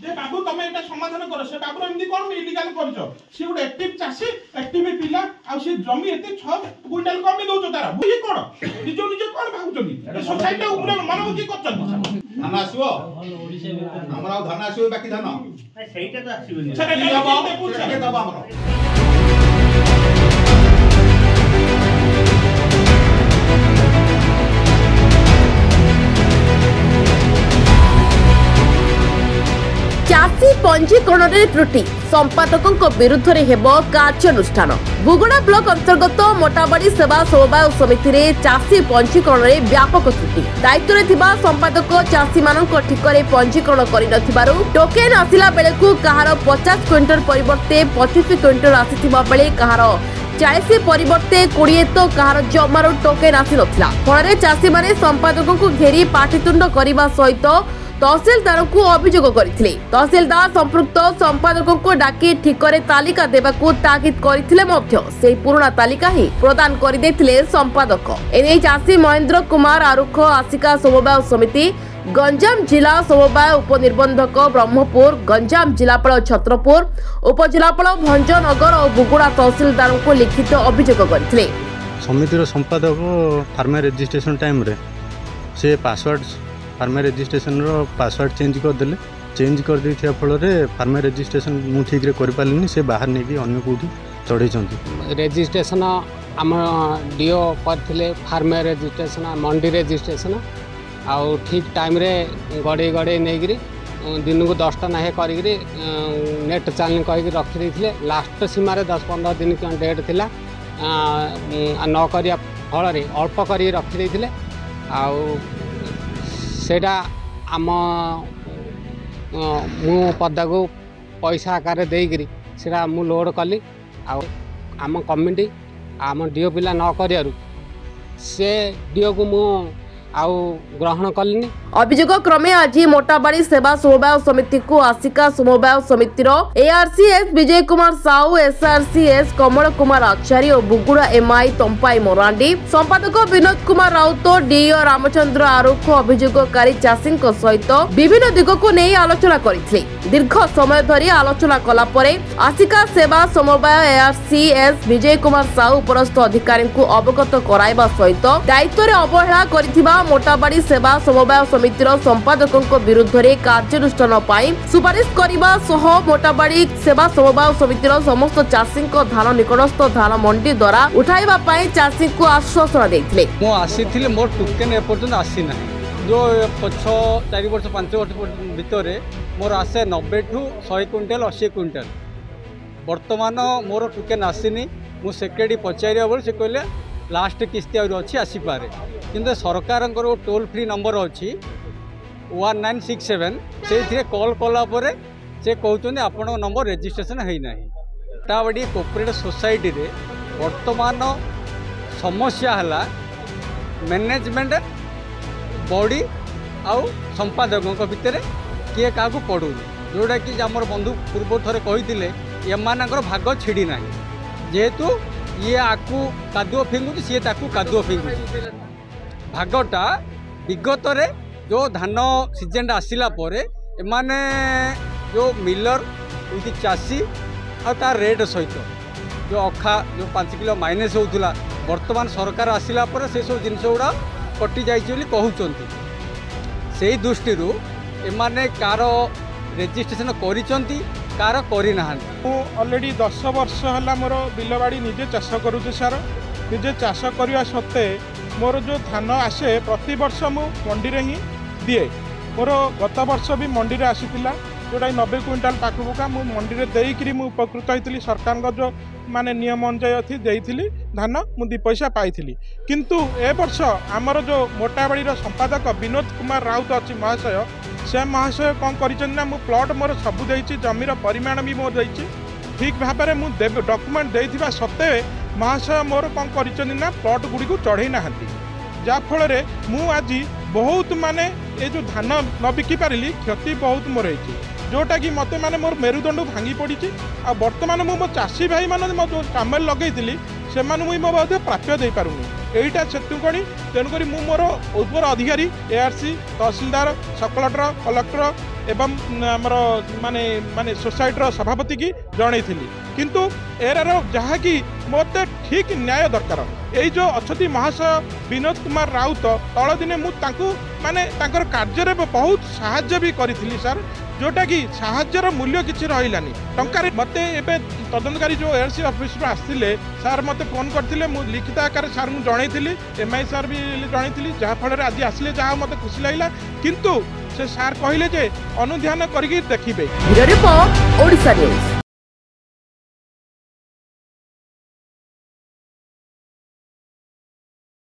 जे बाबू तुम एटा समाधान कर से बाबू एमती कोन इलीगल करछ से गुड एक्टिव चासी एक्टिव पिला आ से जमी एते 6 क्विंटल कमी दउछ तारा ये कोन निजो निजो कोन भाबुचनी सोसाइटी ऊपर मन की करछन धान आसीबो हमरा धान आसीबो बाकी धान ସେଇଟା ତ ଆସିବନି ସେଟା दबा हमरा चाषी पंजीकरण त्रुटि संपादकों विरुद्ध में हेब कार्यानुष्ठान बुगुड़ा ब्लॉक अंतर्गत मोटाबाड़ी सेवा समवाय समिति रे चाषी पंजीकरण में व्यापक त्रुटि दायित्व रे थिबा संपादक चाषी मानक ठिकरे पंजीकरण करि नथिबारु टोकेन आसिला बेले को कहार 50 क्विंटल परिवर्ते 25 क्विंटल आसीथिबा बेले कहार 40 परिवर्ते 20 तो कहार जमारो टोकेन आसी नथिला फଳରେ चाषी माने संपादकों को घेरी पाटितुंड करिबा सहित तहसीलदार को अभियोग करथिले तहसीलदार संपृक्त संपादकों को डाकी ठिकरे तालिका देबाकू ताकीद करथिले मध्य सेही पुराना तालिका ही प्रदान करि देथिले संपादक एने चाषी महेंद्र कुमार आरुख आसिका समवाय समिति गंजाम जिला समवाय उपनिर्बंधक ब्रह्मपुर गंजाम जिलापाल छत्रपुर उपजिलापाल भंजनगर और बुगुड़ा तहसीलदार को लिखित अभियोग करथिले समितिर संपादक फार्मर रजिस्ट्रेशन टाइम रे से password farmer registration password change करदे चेंज कर देथिया फल फार्मर रजिस्ट्रेशन मु ठीक रे कर पालिनी से बाहर नहीं कि अन्य कोठी चढ़े रजिस्ट्रेशन आम डीओ करथिले फार्मर रजिस्ट्रेशन मंडी रजिस्ट्रेशन आउ ठीक टाइम रे गड़े गड़े नहीं दिन को 10टा नाहे करी नेट चैनल कह रखी देथिले लास्ट सीमार 10-15 दिन डेट थिला न करिया फल अल्प कर रखी देथिले आउ सेटा आम मु पदा को पैसा आकार देकरी सेटा मु लोड कली आम कमिटी आम डीओ पिला न करियारु से डीओ को मु आउ ग्रहण कलिनी अभियोग क्रमे आज मोटाबाड़ी सेवा समवाय समिति को आसिका समवाय समितिर एआरसीएस विजय कुमार साहू एसआरसीएस कमल कुमार आचार्य और बुगुड़ा एमआई तंपाई मोरांडी संपादक विनोद कुमार राउत डीओ रामचंद्र आरुख अभियोगकारी चाषी सहित विभिन्न दिग को नहीं आलोचना करथिले दीर्घ समय धरी आलोचना कला परे आसिका सेवा समवाय एआरसीएस विजय कुमार साहू उपरस्थ अधिकारी को अवगत कराइबा सहित दायित्व रे अवहेला करथिबा मोटाबाड़ी सेवा समवाय समितिर संपादकों विरुद्ध में कार्यानुष्ठान सुपारिश करने मोटाबाड़ी सेवा समवाय समितिर समस्त चाषी धान निकटस्थ धान मंडी द्वारा उठाइबा चाषी को आश्वासन देते मोर टोकेन एपर्तंत आसीना जो 4 वर्ष 5 वर्ष भितर मोर आसे 90 ठू 100 क्विंटल 80 क्विंटल वर्तमान मोर टोकेन आसीनी मु सेक्रेटरी पचारिया बेल से कहले लास्ट किस्ती अच्छी आसीपे किंतु सरकार टोल फ्री नंबर अच्छी 1967 से कॉल कलापर से कहते आपण नंबर रजिस्ट्रेशन होना टाबाड़ी कोऑपरेटिव सोसाइटी रे वर्तमान समस्या है मैनेजमेंट बॉडी आउ संपादकों भितर किए क्या पड़ू जोटा कि आम बंधु पूर्व थे कही एमानकर भाग छिड़ी ना जेहेतु ये आकु कादुओ फिंगुच सी कादुओ फिंगुच भागटा विगत रे जो धान सीजन आसला एमाने जो मिलर विथ चाषी आ रेट सहित जो अखा जो 5 किलो माइनस होता वर्तमान सरकार आसला से सब जिन गुड़ा कटि जाइए कहते से दृष्टि एमाने कार रेजिस्ट्रेशन करिसेंती कार करना ऑलरेडी 10 वर्ष है मोर बिलबाड़ी निजे चाष करुचे सार निजे चाष करने सत्वे मोर जो धान आसे प्रति वर्ष मु मंडी रे ही दिए मोर गत वर्ष भी मंडी रे आसीथिला जोटा 90 क्विंटाल पाखपुका मु मंडी रे देइकरी मु उपकृत होइतिली सरकार जो माने नियम अनुसार थी देइथिली धान मु 2 पैसा पाइथिली किंतु ए वर्ष आमर जो मोटाबाड़ी संपादक विनोद कुमार राउत अच्छी महाशय से महाशय कौन कर प्लॉट मोर सबू देइछि जमीर परिमाण भी मोर देइछि ठीक भाव में मुझे डॉक्यूमेंट देइथिबा सत्वे महाशय मोर कौन कर प्लॉट गुड़ी को चढ़ई ना जाफल मु आज बहुत माने ये जो धान न बिकी पारिली क्षति बहुत मोर होती जोटा कि मत माने मोर मेरुदंड भांगी पड़ी आ बर्तमान मो चाषी भाई मैंने जो काम लगे से प्राप्य दे पारूनी এইটা ସେତୁକଣି ତେଣୁକରି ମୁଁ ମୋର ଉପର ଅଧିକାରୀ ଏଆରସି ତହସିଲଦାର सब कलेक्टर एवं आमर माने माने सोसाइटर सभापति की जनईली किंतु एरार जहाँकि मत ठीक न्याय दरकार यही जो अच्छी महाशय विनोद कुमार राउत तल दिने मुझे माने कार्य बहुत साहाय्य भी करी सर जोटा कि साहाय्यर मूल्य किसी रही टंकार मत ए तदंतकारी जो एआरसी ऑफिस आसते सार मत फोन करते लिखित आकार सार मुझे जनई एमआई सार भी जनई जहाँफल आज आसिले जहाँ मत खुशी लगे किंतु से सार कहले जे अनुध्यान करके देखिबे। Report Odisha news.